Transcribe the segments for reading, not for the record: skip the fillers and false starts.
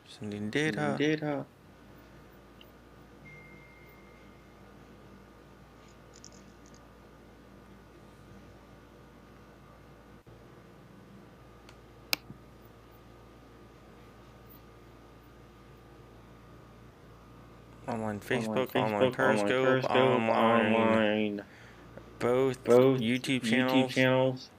Sending data. Online Facebook, online Periscope, online both YouTube channels.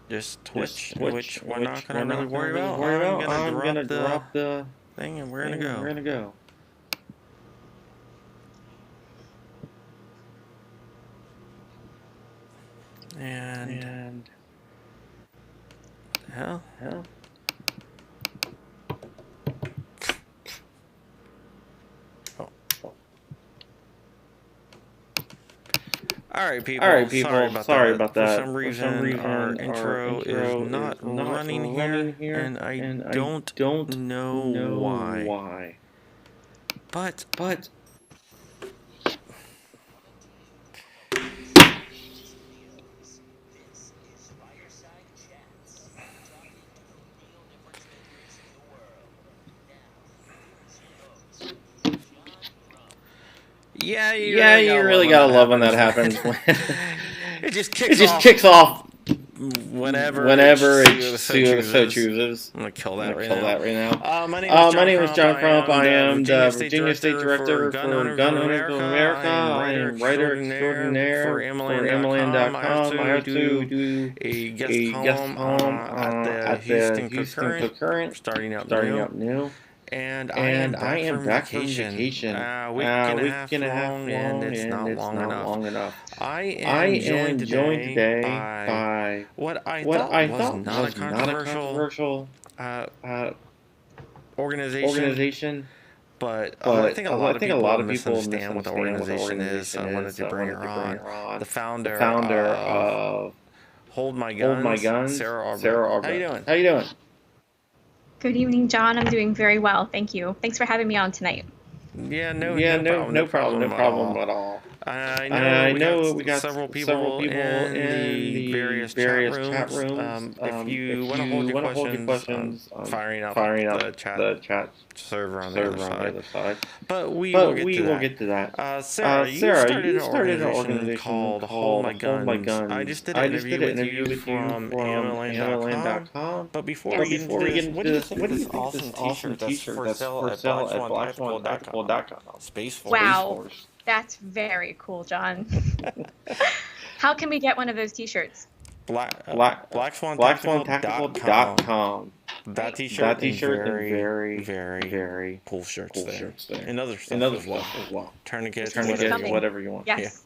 Just Twitch, which we're not going to really worry about. I'm going to drop the thing and we're going to go. And hell. All right, people. Sorry about that. For some reason our intro is not running here, and I don't know why. But yeah, you really gotta love when that happens. It just kicks off whenever it so chooses. I'm gonna kill that right now. My name is John Crump. I am the Virginia State Director for Gun Owners of America. I am writer extraordinaire for AMLAN.com. I also do a guest column at the Houston Concurrent, starting up new. And I am back from vacation. Week and a half long, and it's not long enough. I am joined today by what I thought was not a controversial organization. But I think a lot of people misunderstand what the organization is, so I wanted to bring her on. The founder of Hold My Guns, Sarah Albrecht. How you doing? Good evening, John. I'm doing very well, thank you. Thanks for having me on tonight. No problem at all. I know we got several people in the various chat rooms. If you want to hold your questions, firing up the chat server on the other side. But we will get to that. Sarah, you started an organization called Hold My Guns. I just did an interview with you from AMLAN.com. But before we get into this, what do you think of this awesome t-shirt that's for sale at blackswantactical.com? Space Force. Wow, that's very cool, John. How can we get one of those t-shirts? blackswantactical.com. That t-shirt and very cool shirts there. And other stuff as well. Tourniquets, whatever you want. Yes.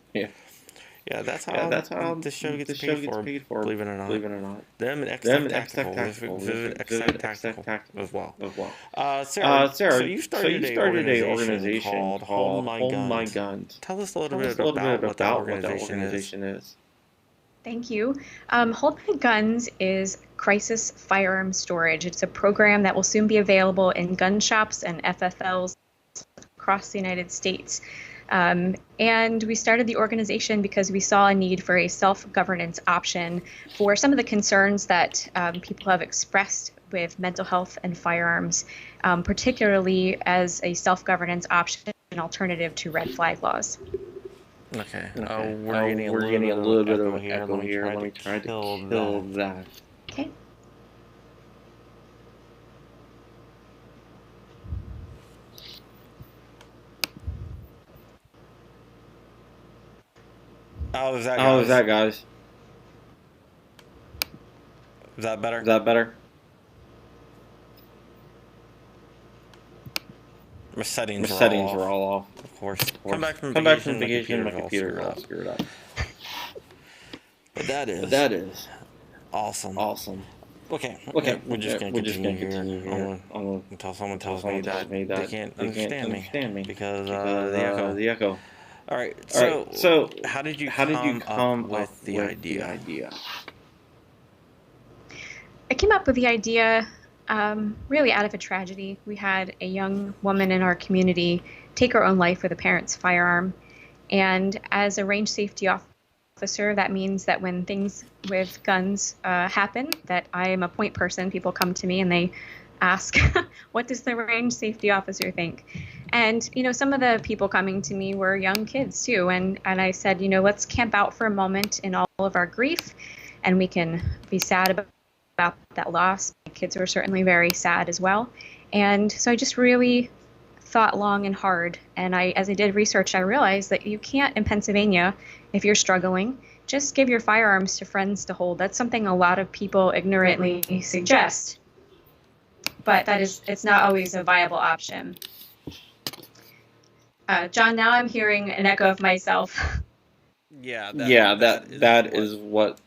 Yeah, that's how this show gets paid for, believe it or not. Them and X-Tactical. Visit X-Tactical as well. Sarah, so you started an organization called Hold My Guns. Tell us a little bit about what that organization is. Thank you. Hold My Guns is crisis firearm storage. It's a program that will soon be available in gun shops and FFLs across the United States. And we started the organization because we saw a need for a self-governance option for some of the concerns that people have expressed with mental health and firearms, particularly as a self-governance option and alternative to red flag laws. Okay. We're getting a little bit of echo here. Let me try to kill that. Okay. How is that, guys? Is that better? My settings were all off. Of course. Come back from vacation. My computer's all screwed up. But that is awesome. Okay. We're just gonna continue here. Until someone tells me that they can't understand me because the echo. All right. So how did you come up with the idea? I came up with the idea really out of a tragedy. We had a young woman in our community take her own life with a parent's firearm, and as a range safety officer officer. That means that when things with guns happen, that I am a point person. People come to me and they ask, what does the range safety officer think? And, some of the people coming to me were young kids too. And I said, let's camp out for a moment in all of our grief, and we can be sad about that loss. My kids were certainly very sad as well. And so I just really thought long and hard. And as I did research, I realized that you can't, in Pennsylvania, if you're struggling, just give your firearms to friends to hold. That's something a lot of people ignorantly suggest. But it's not always a viable option. John, now I'm hearing an echo of myself. Yeah, that is what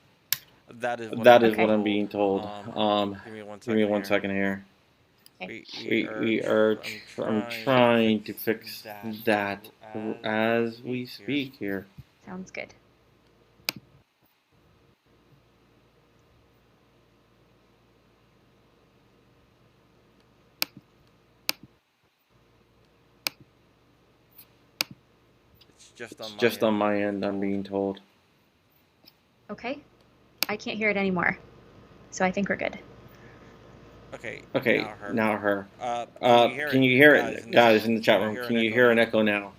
I'm being told. Give me one second here. Okay. I'm trying to fix that as we speak here. Sounds good. It's just on my end, I'm being told. Okay. I can't hear it anymore. So I think we're good. Okay, now her. Can you hear it? Guys in the chat room, can you hear an echo now?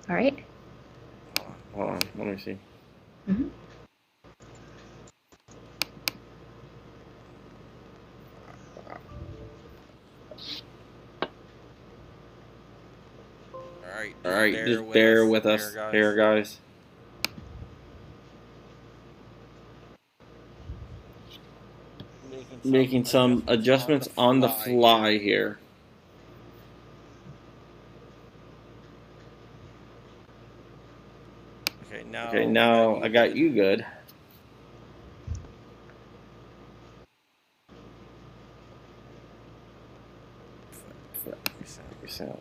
All right. Hold on, let me see. Mm-hmm. All right, just bear with us here, guys. Making some adjustments on the fly here. Okay, now I got you good. Sound.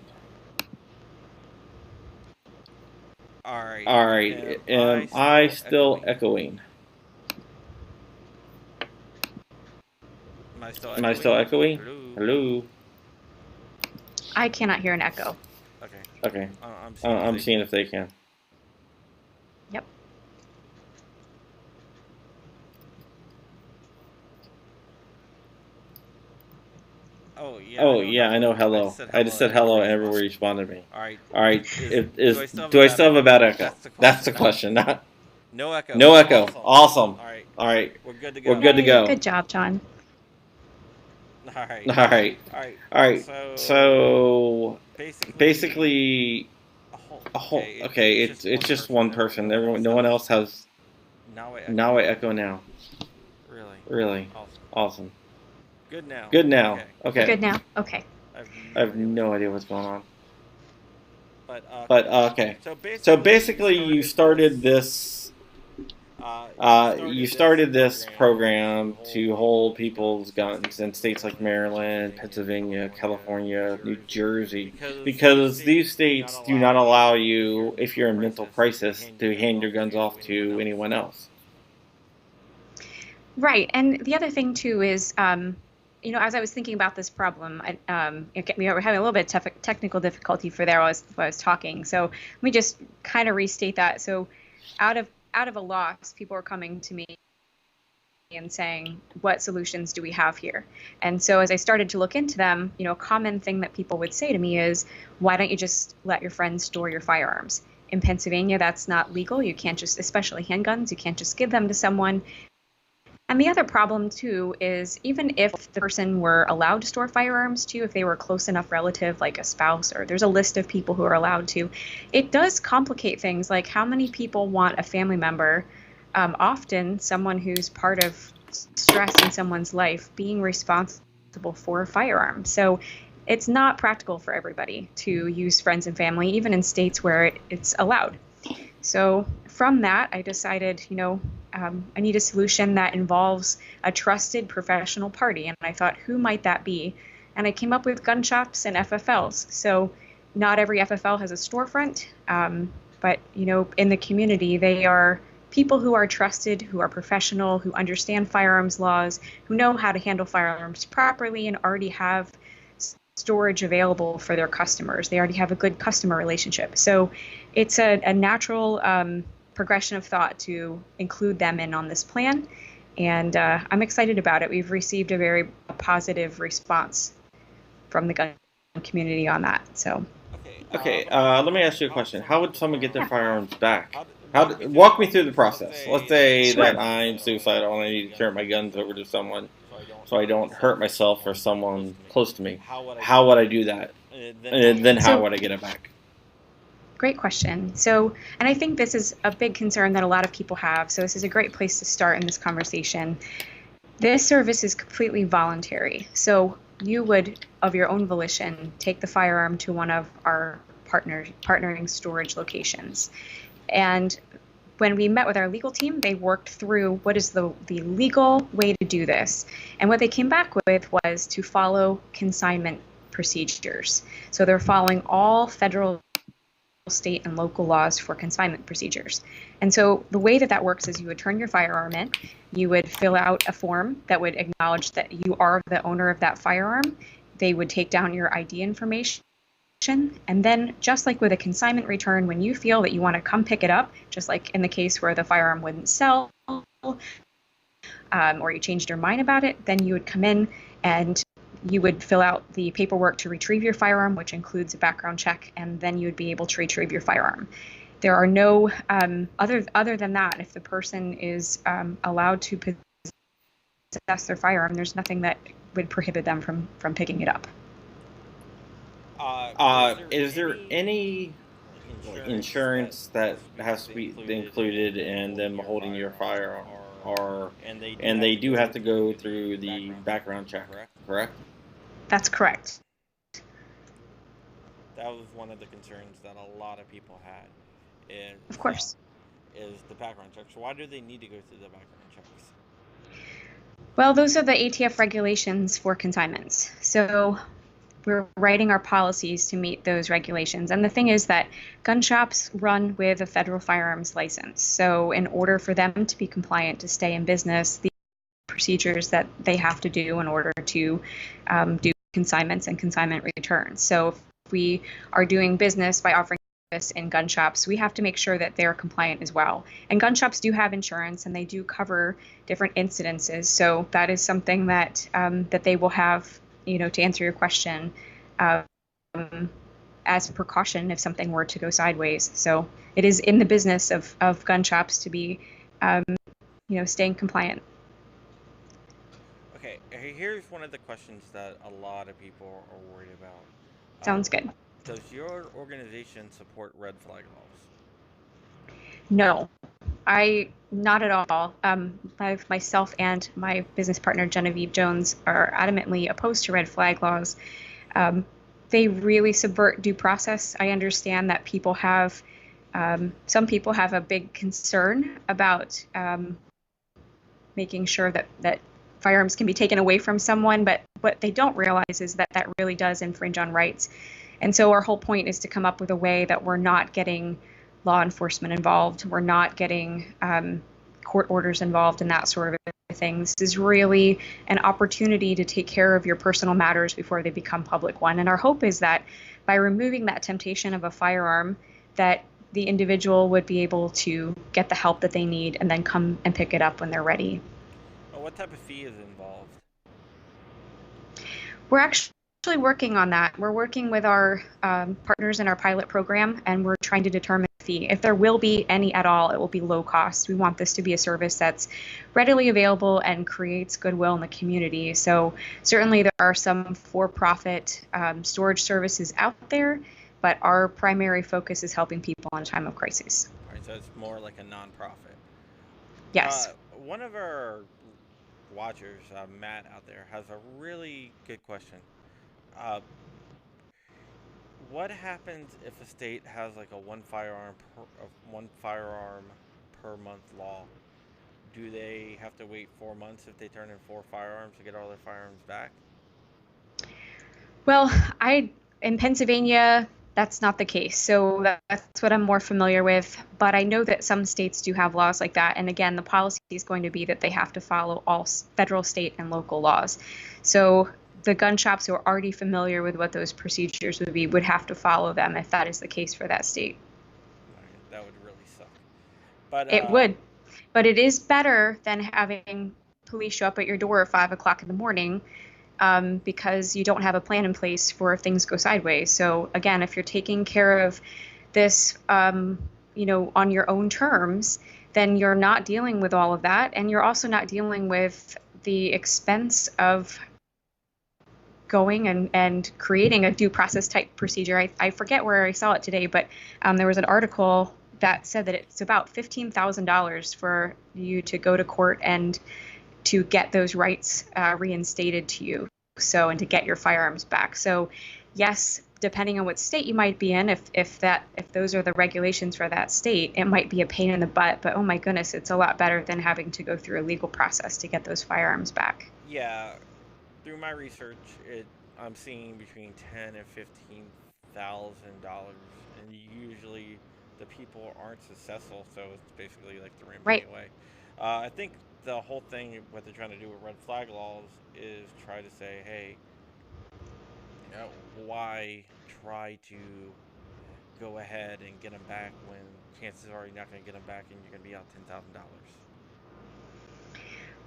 All right. Am I still echoing? Am I still echoing? Hello? I cannot hear an echo. Okay. I'm seeing if they can. Yep. Oh yeah, I know hello. I just said hello and everybody responded to me. All right. Do I still have a bad echo? That's the question. No echo. Awesome. All right. We're good to go. Good job, John. All right. So basically, okay. It's just one person. No one else has. Now I echo now. Really. Awesome. Good now. Okay. Good now. Okay. I have no idea what's going on. But okay. So basically, you started this. You started this program to hold people's guns in states like Maryland, Pennsylvania, California, New Jersey, because these states do not allow you, if you're in mental crisis, to hand your guns off to anyone else. Right, and the other thing too is, as I was thinking about this problem, we were having a little bit of technical difficulty while I was talking. So let me just kind of restate that. So out of a loss, people are coming to me and saying, what solutions do we have here? And so as I started to look into them, a common thing that people would say to me is, why don't you just let your friends store your firearms? In Pennsylvania, that's not legal. You can't just, especially handguns, you can't just give them to someone. And the other problem, too, is even if the person were allowed to store firearms, too, if they were a close enough relative, like a spouse, or there's a list of people who are allowed to, it does complicate things, like how many people want a family member, often someone who's part of stress in someone's life, being responsible for a firearm. So it's not practical for everybody to use friends and family, even in states where it's allowed. So from that, I decided, I need a solution that involves a trusted professional party. And I thought, who might that be? And I came up with gun shops and FFLs. So not every FFL has a storefront, but, in the community, they are people who are trusted, who are professional, who understand firearms laws, who know how to handle firearms properly and already have storage available for their customers. They already have a good customer relationship. So it's a natural progression of thought to include them in on this plan. And I'm excited about it. We've received a very positive response from the gun community on that. So. Okay, let me ask you a question. How would someone get their firearms back? Walk me through the process. Let's say that I'm suicidal and I need to turn my guns over to someone so I don't hurt myself or someone close to me. How would I do that? And then how would I get it back? Great question. So, and I think this is a big concern that a lot of people have. So this is a great place to start in this conversation. This service is completely voluntary. So you would, of your own volition, take the firearm to one of our partnering storage locations. And when we met with our legal team, they worked through what is the legal way to do this. And what they came back with was to follow consignment procedures. So they're following all federal, state, and local laws for consignment procedures. And so the way that works is you would turn your firearm in, you would fill out a form that would acknowledge that you are the owner of that firearm. They would take down your ID information. And then just like with a consignment return, when you feel that you want to come pick it up, just like in the case where the firearm wouldn't sell or you changed your mind about it, then you would come in and you would fill out the paperwork to retrieve your firearm, which includes a background check, and then you would be able to retrieve your firearm. There are no, other than that, if the person is allowed to possess their firearm, there's nothing that would prohibit them from picking it up. Is there any insurance that has to be included in them holding your firearm, and they do have to go through the background check, correct? That's correct. That was one of the concerns that a lot of people had. Of course. Is the background checks. Why do they need to go through the background checks? Well, those are the ATF regulations for consignments. So we're writing our policies to meet those regulations. And the thing is that gun shops run with a federal firearms license. So in order for them to be compliant to stay in business, the procedures that they have to do in order to do consignments and consignment returns. So if we are doing business by offering this in gun shops, we have to make sure that they're compliant as well. And gun shops do have insurance and they do cover different incidences. So that is something that that they will have, to answer your question, as a precaution if something were to go sideways. So it is in the business of gun shops to be, staying compliant. Okay, here's one of the questions that a lot of people are worried about. Sounds good. Does your organization support red flag laws? No, not at all. Myself and my business partner, Genevieve Jones, are adamantly opposed to red flag laws. They really subvert due process. I understand that some people have a big concern about making sure that firearms can be taken away from someone, but what they don't realize is that really does infringe on rights. And so our whole point is to come up with a way that we're not getting law enforcement involved. We're not getting court orders involved in that sort of thing. This is really an opportunity to take care of your personal matters before they become public one. And our hope is that by removing that temptation of a firearm, that the individual would be able to get the help that they need and then come and pick it up when they're ready. What type of fee is involved? We're actually working on that. We're working with our partners in our pilot program, and we're trying to determine the fee. If there will be any at all, it will be low cost. We want this to be a service that's readily available and creates goodwill in the community. So certainly there are some for-profit storage services out there, but our primary focus is helping people in a time of crisis. All right, so it's more like a nonprofit. Yes. One of our watchers, Matt out there, has a really good question. What happens if a state has like a one firearm per month law? Do they have to wait 4 months if they turn in 4 firearms to get all their firearms back? Well, in Pennsylvania, that's not the case. So that's what I'm more familiar with. But I know that some states do have laws like that. And again, the policy is going to be that they have to follow all federal, state, and local laws. So the gun shops who are already familiar with what those procedures would be would have to follow them if that is the case for that state. That would really suck. But it would. But it is better than having police show up at your door at 5 o'clock in the morning because you don't have a plan in place for if things go sideways. So again, if you're taking care of this, on your own terms, then you're not dealing with all of that. And you're also not dealing with the expense of going and creating a due process type procedure. I forget where I saw it today, but there was an article that said that it's about $15,000 for you to go to court and to get those rights reinstated to you. So, and to get your firearms back. So, yes, depending on what state you might be in, if those are the regulations for that state, it might be a pain in the butt. But oh my goodness, it's a lot better than having to go through a legal process to get those firearms back. Yeah, through my research, I'm seeing between $10,000 and $15,000, and usually the people aren't successful, so it's basically like throwing money away. I think the whole thing, what they're trying to do with red flag laws, is try to say, hey, why try to go ahead and get them back when chances are you're not going to get them back and you're going to be out $10,000.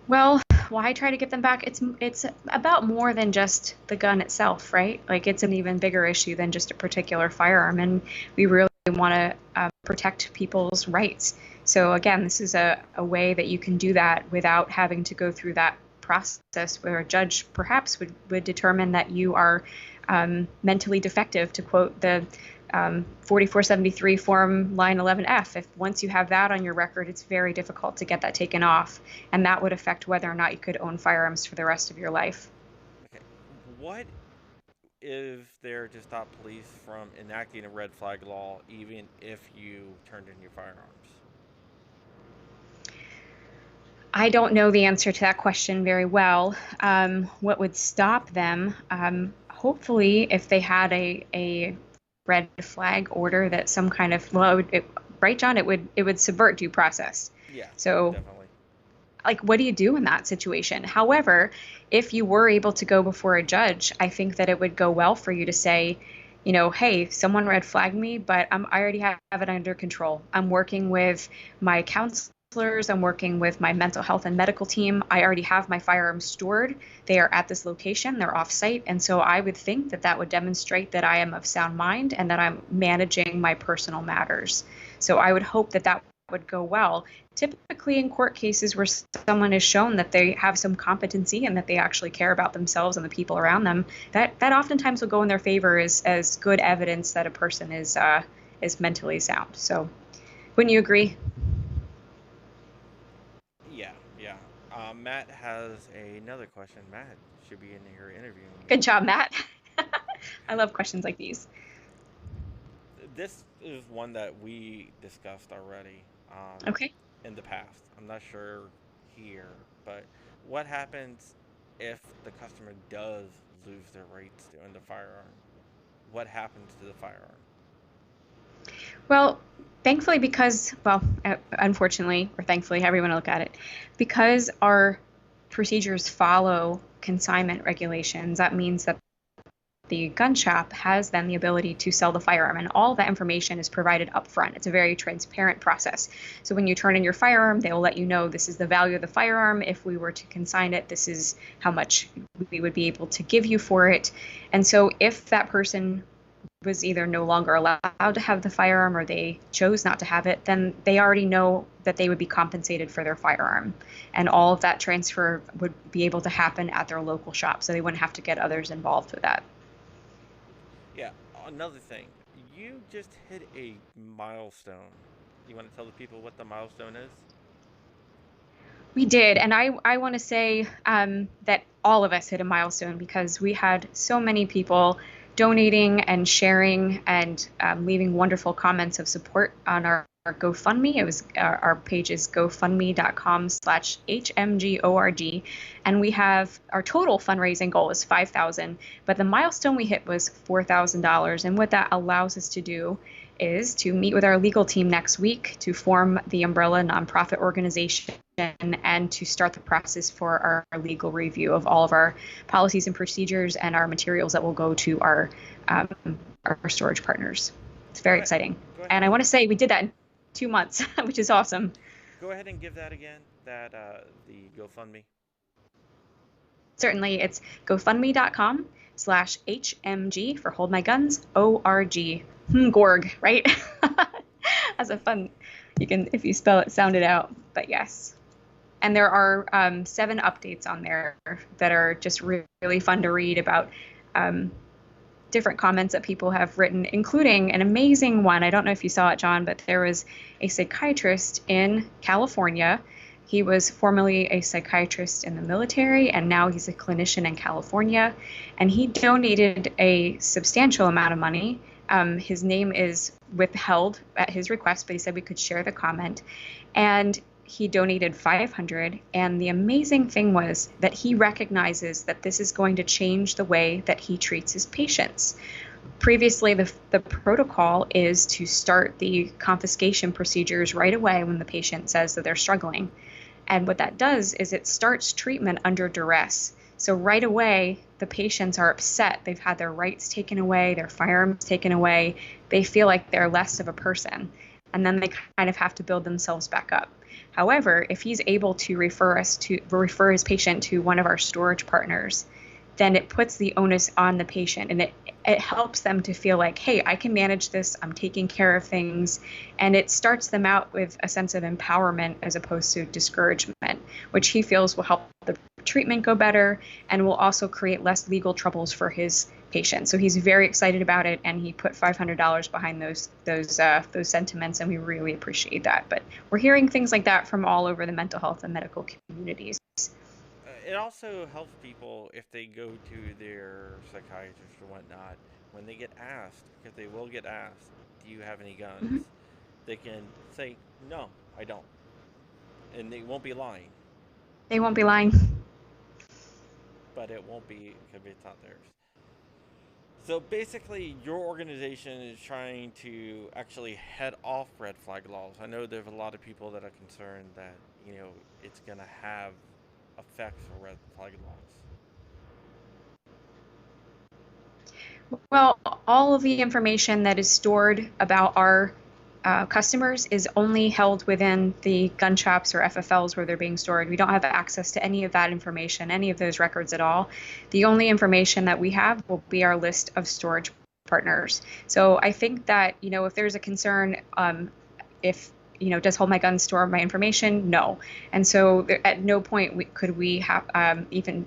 Well, why try to get them back? It's about more than just the gun itself, right? Like, it's an even bigger issue than just a particular firearm, and we really want to protect people's rights. So again, this is a way that you can do that without having to go through that process where a judge perhaps would determine that you are mentally defective, to quote the 4473 form line 11F. If once you have that on your record, it's very difficult to get that taken off, and that would affect whether or not you could own firearms for the rest of your life. Okay. What is there to stop police from enacting a red flag law even if you turned in your firearms? I don't know the answer to that question very well. What would stop them? Hopefully, if they had a red flag order that some kind of, right, John? It would subvert due process. Yeah. So, definitely. Like, what do you do in that situation? However, if you were able to go before a judge, I think that it would go well for you to say, hey, someone red flagged me, but I already have it under control. I'm working with my counselors. I'm working with my mental health and medical team. I already have my firearms stored. They are at this location. They're off-site. And so I would think that would demonstrate that I am of sound mind and that I'm managing my personal matters. So I would hope that would go well. Typically in court cases where someone is shown that they have some competency and that they actually care about themselves and the people around them, that oftentimes will go in their favor as good evidence that a person is mentally sound. So wouldn't you agree? Yeah. Matt has another question. Matt should be in here interviewing. Good job, Matt. I love questions like these. This is one that we discussed already. Okay. In the past. I'm not sure here, but what happens if the customer does lose their rights to own the firearm? What happens to the firearm? Well, thankfully, unfortunately, or thankfully, however you want to look at it, because our procedures follow consignment regulations, that means that the gun shop has then the ability to sell the firearm, and all that information is provided up front. It's a very transparent process. So when you turn in your firearm, they will let you know this is the value of the firearm. If we were to consign it, this is how much we would be able to give you for it. And so if that person was either no longer allowed to have the firearm or they chose not to have it, then they already know that they would be compensated for their firearm. And all of that transfer would be able to happen at their local shop, so they wouldn't have to get others involved with that. Yeah, another thing. You just hit a milestone. You want to tell the people what the milestone is? We did, and I want to say that all of us hit a milestone because we had so many people donating and sharing and leaving wonderful comments of support on our GoFundMe. It was our page is gofundme.com/HMGORG, and we have our total fundraising goal is $5,000, but the milestone we hit was $4,000. And what that allows us to do is to meet with our legal team next week to form the umbrella nonprofit organization and to start the process for our legal review of all of our policies and procedures and our materials that will go to our storage partners. It's very exciting. And I want to say we did that in 2 months, which is awesome. Go ahead and give that again, the GoFundMe. Certainly, it's gofundme.com/HMG for Hold My Guns, ORG. Gorg, right? That's a fun, you can, if you spell it, sound it out, but yes. And there are 7 updates on there that are just really fun to read about different comments that people have written, including an amazing one. I don't know if you saw it, John, but there was a psychiatrist in California. He was formerly a psychiatrist in the military, and now he's a clinician in California. And he donated a substantial amount of money. His name is withheld at his request, but he said we could share the comment. And he donated $500. And the amazing thing was that he recognizes that this is going to change the way that he treats his patients. Previously, the protocol is to start the confiscation procedures right away when the patient says that they're struggling. And what that does is it starts treatment under duress. So right away, the patients are upset. They've had their rights taken away, their firearms taken away. They feel like they're less of a person. And then they kind of have to build themselves back up. However, if he's able to refer his patient to one of our storage partners, then it puts the onus on the patient, and it helps them to feel like, hey, I can manage this, I'm taking care of things, and it starts them out with a sense of empowerment as opposed to discouragement, which he feels will help the treatment go better and will also create less legal troubles for his patient. So he's very excited about it, and he put $500 behind those sentiments, and we really appreciate that. But we're hearing things like that from all over the mental health and medical communities. It also helps people if they go to their psychiatrist or whatnot, when they get asked, because they will get asked, do you have any guns? Mm-hmm. They can say, no, I don't. And they won't be lying. They won't be lying. But it won't be, because it's not theirs. So basically, your organization is trying to actually head off red flag laws. I know there's a lot of people that are concerned that, it's going to have effects for red flag laws. Well, all of the information that is stored about our customers is only held within the gun shops or FFLs where they're being stored. We don't have access to any of that information, any of those records at all. The only information that we have will be our list of storage partners. So I think that, if there's a concern, does Hold My Guns store my information? No. And so at no point we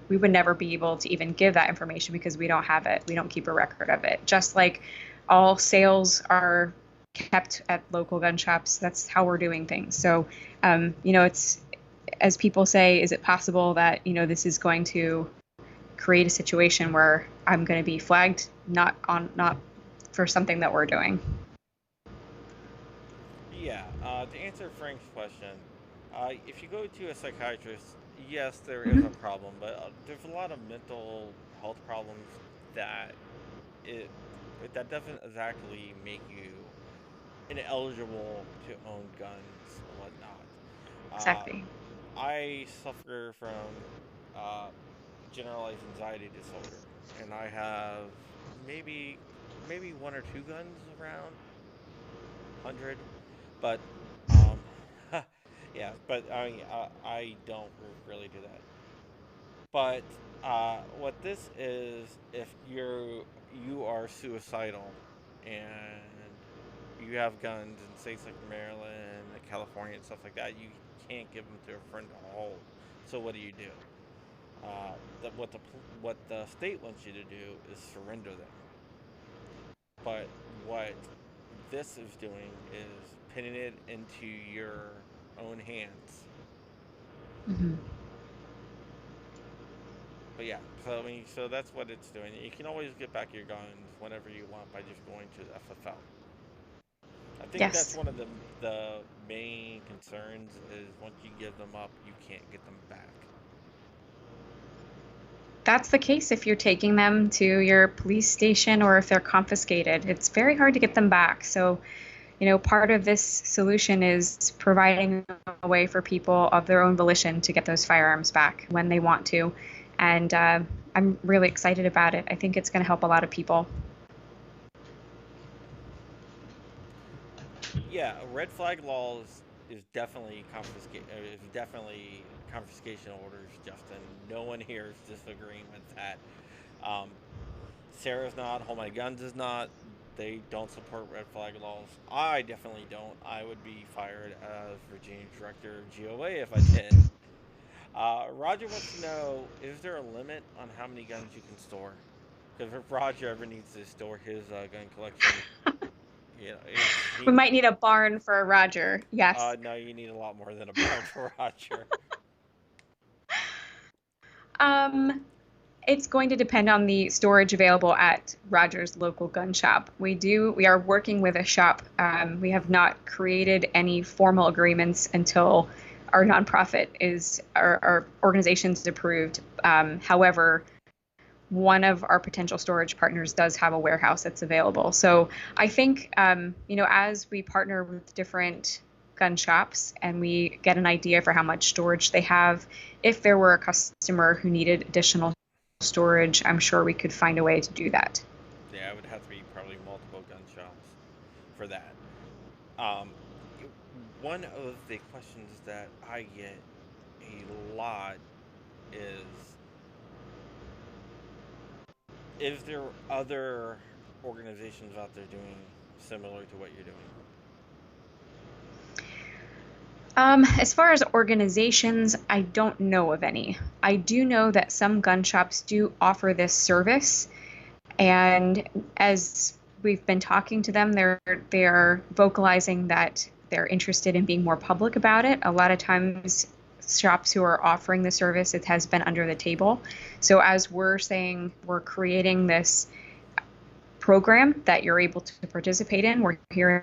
would never be able to even give that information because we don't have it. We don't keep a record of it. Just like all sales are kept at local gun shops, that's how we're doing things. So, it's, as people say, is it possible that, this is going to create a situation where I'm going to be flagged not for something that we're doing? Yeah, to answer Frank's question, if you go to a psychiatrist, yes, there is a problem, but there's a lot of mental health problems that doesn't exactly make you ineligible to own guns or whatnot. Exactly. I suffer from generalized anxiety disorder, and I have maybe 1 or 2 guns around 100. But, yeah, but I don't really do that. But what this is, if you are suicidal and you have guns in states like Maryland, California, and stuff like that, you can't give them to a friend to hold. So what do? What the state wants you to do is surrender them. But what this is doing is pinning it into your own hands. Mm-hmm. But yeah, so that's what it's doing. You can always get back your guns whenever you want by just going to the FFL. I think that's one of the main concerns is once you give them up, you can't get them back. That's the case if you're taking them to your police station or if they're confiscated. It's very hard to get them back. So, part of this solution is providing a way for people of their own volition to get those firearms back when they want to. And I'm really excited about it. I think it's going to help a lot of people. Yeah, red flag laws is definitely confiscation orders, Justin. No one here is disagreeing with that. Sarah's not. Hold My Guns is not. They don't support red flag laws. I definitely don't. I would be fired as Virginia Director of GOA if I did. Roger wants to know, is there a limit on how many guns you can store? Because if Roger ever needs to store his gun collection, we might need a barn for Roger. Yes. No, you need a lot more than a barn for Roger. It's going to depend on the storage available at Roger's local gun shop. We are working with a shop. We have not created any formal agreements until our nonprofit our organization's approved. However, one of our potential storage partners does have a warehouse that's available. So I think, as we partner with different gun shops and we get an idea for how much storage they have, if there were a customer who needed additional storage, I'm sure we could find a way to do that. Yeah, it would have to be probably multiple gun shops for that. One of the questions that I get a lot is there other organizations out there doing similar to what you're doing? As far as organizations, I don't know of any. I do know that some gun shops do offer this service, and as we've been talking to them, they're vocalizing that they're interested in being more public about it. A lot of times, shops who are offering the service, it has been under the table. So as we're saying, we're creating this program that you're able to participate in, we're hearing,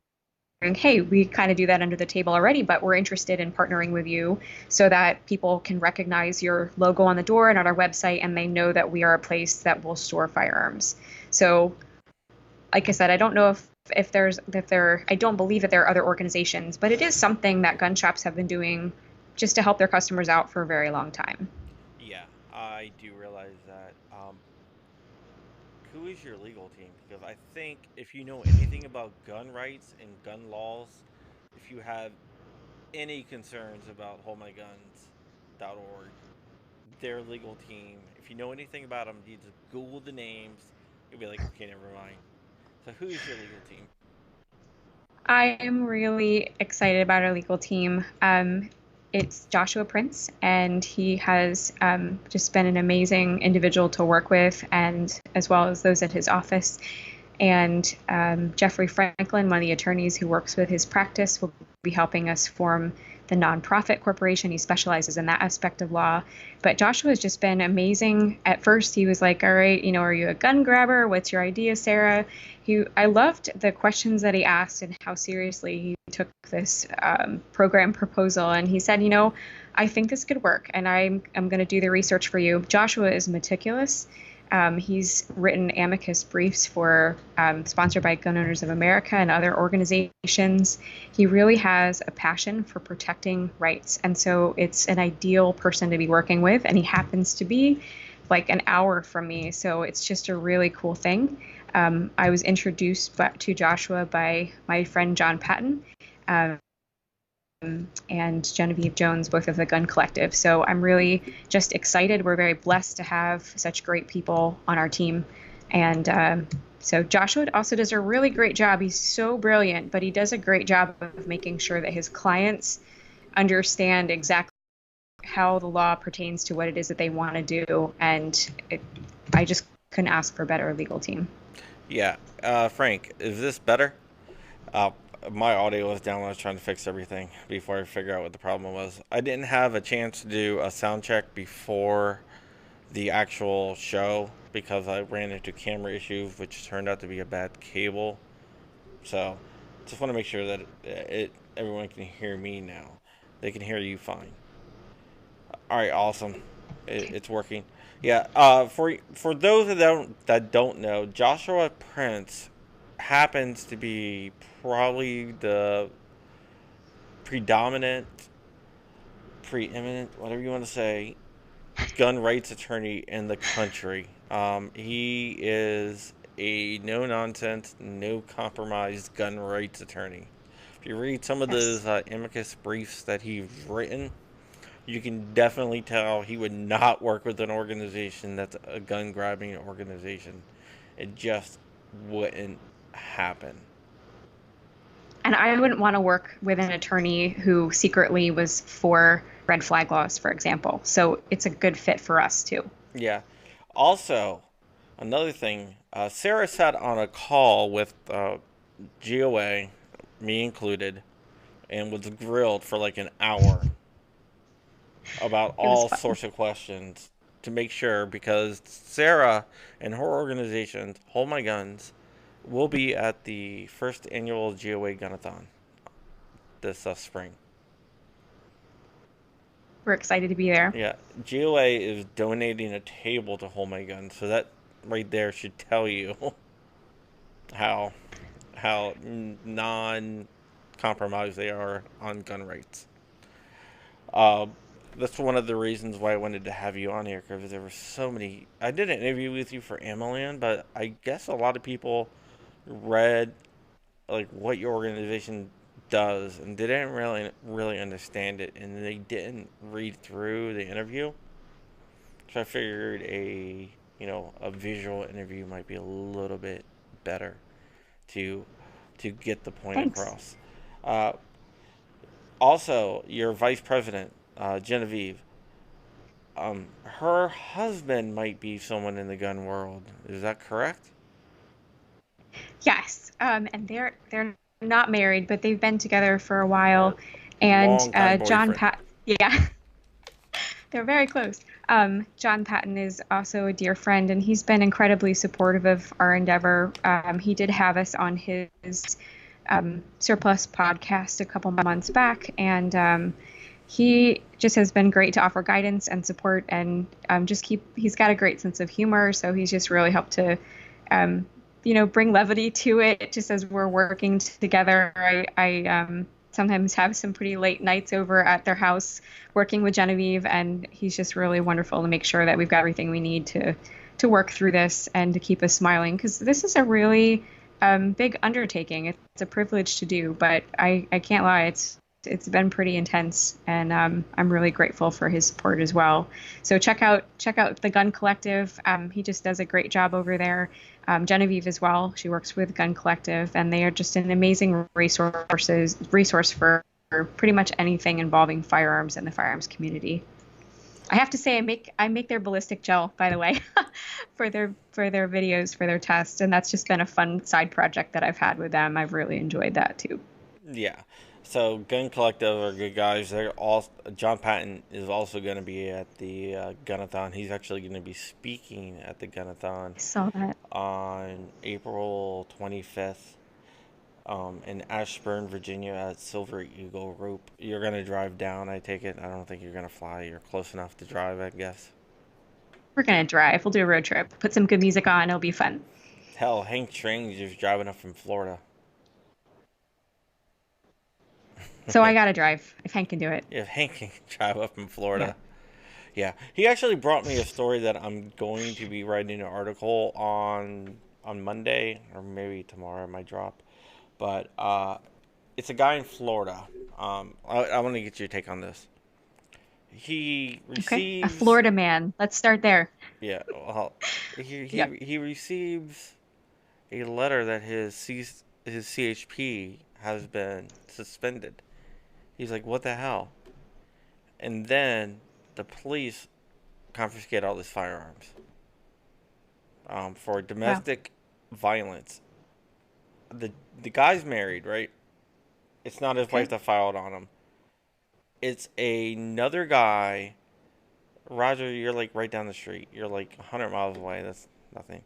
hey, we kind of do that under the table already, but we're interested in partnering with you so that people can recognize your logo on the door and on our website, and they know that we are a place that will store firearms. So, like I said, I don't know if I don't believe that there are other organizations, but it is something that gun shops have been doing just to help their customers out for a very long time. Yeah, I do realize that. Who is your legal team? Because I think if you know anything about gun rights and gun laws, if you have any concerns about holdmyguns.org, their legal team, if you know anything about them, you just Google the names, you'll be like, okay, never mind. So who is your legal team? I am really excited about our legal team. It's Joshua Prince, and he has just been an amazing individual to work with, and as well as those at his office. And Jeffrey Franklin, one of the attorneys who works with his practice, will be helping us form the nonprofit corporation. He specializes in that aspect of law. But Joshua has just been amazing. At first, he was like, all right, are you a gun grabber? What's your idea, Sarah? I loved the questions that he asked and how seriously he took this program proposal. And he said, I think this could work, and I'm going to do the research for you. Joshua is meticulous. He's written amicus briefs for sponsored by Gun Owners of America and other organizations. He really has a passion for protecting rights. And so it's an ideal person to be working with. And he happens to be like an hour from me. So it's just a really cool thing. I was introduced to Joshua by my friend John Patton and Genevieve Jones, both of the Gun Collective. So I'm really just excited. We're very blessed to have such great people on our team. And so Joshua also does a really great job. He's so brilliant, but he does a great job of making sure that his clients understand exactly how the law pertains to what it is that they want to do. And I just couldn't ask for a better legal team. Yeah. Frank, is this better? My audio was down when I was trying to fix everything before I figured out what the problem was. I didn't have a chance to do a sound check before the actual show because I ran into camera issues, which turned out to be a bad cable. So just want to make sure that everyone can hear me now. They can hear you fine. All right, awesome. It's working. Yeah. For those that don't know, Joshua Prince happens to be probably the preeminent, whatever you want to say, gun rights attorney in the country. He is a no-nonsense, no-compromise gun rights attorney. If you read some of those amicus briefs that he's written, you can definitely tell he would not work with an organization that's a gun-grabbing organization. It just wouldn't happen. And I wouldn't want to work with an attorney who secretly was for red flag laws, for example. So it's a good fit for us, too. Yeah. Also, another thing, Sarah sat on a call with GOA, me included, and was grilled for like an hour about all sorts of questions to make sure, because Sarah and her organization, Hold My Guns, will be at the first annual GOA Gunathon this spring. We're excited to be there. Yeah, GOA is donating a table to Hold My Guns, so that right there should tell you how non-compromised they are on gun rights. That's one of the reasons why I wanted to have you on here, because there were so many. I did an interview with you for Amaland, but I guess a lot of people read like what your organization does and didn't really understand it, and they didn't read through the interview. So I figured a visual interview might be a little bit better to get the point across. Also, your vice president, Genevieve, her husband might be someone in the gun world. Is that correct? Yes, and they're not married, but they've been together for a while. And John Patton, they're very close. John Patton is also a dear friend, and he's been incredibly supportive of our endeavor. He did have us on his Surplus podcast a couple months back, and he just has been great to offer guidance and support, and he's got a great sense of humor, so he's just really helped to bring levity to it just as we're working together. I sometimes have some pretty late nights over at their house working with Genevieve, and he's just really wonderful to make sure that we've got everything we need to work through this and to keep us smiling, because this is a really big undertaking. It's a privilege to do, but I can't lie, it's been pretty intense, and I'm really grateful for his support as well. So check out the Gun Collective. He just does a great job over there. Genevieve as well. She works with Gun Collective, and they are just an amazing resource for pretty much anything involving firearms and the firearms community. I have to say, I make their ballistic gel, by the way, for their videos, for their tests, and that's just been a fun side project that I've had with them. I've really enjoyed that too. Yeah. So Gun Collective are good guys. They're all. John Patton is also going to be at the Gunathon. He's actually going to be speaking at the Gunathon. I saw that on April 25th. In Ashburn, Virginia, at Silver Eagle Rope. You're going to drive down, I take it? I don't think you're going to fly. You're close enough to drive, I guess. We're going to drive. We'll do a road trip. Put some good music on. It'll be fun. Hell, Hank Strange is driving up from Florida. So I got to drive, if Hank can do it. Yeah, Hank can drive up from Florida. Yeah. He actually brought me a story that I'm going to be writing an article on Monday, or maybe tomorrow it might drop. But it's a guy in Florida. I want to get your take on this. He receives... A Florida man. Let's start there. Yeah. Well, he receives a letter that his CHP has been suspended. He's like, what the hell? And then the police confiscate all his firearms for domestic violence. The guy's married, right? It's not his wife that filed on him. It's another guy. Roger, you're like right down the street. You're like 100 miles away. That's nothing.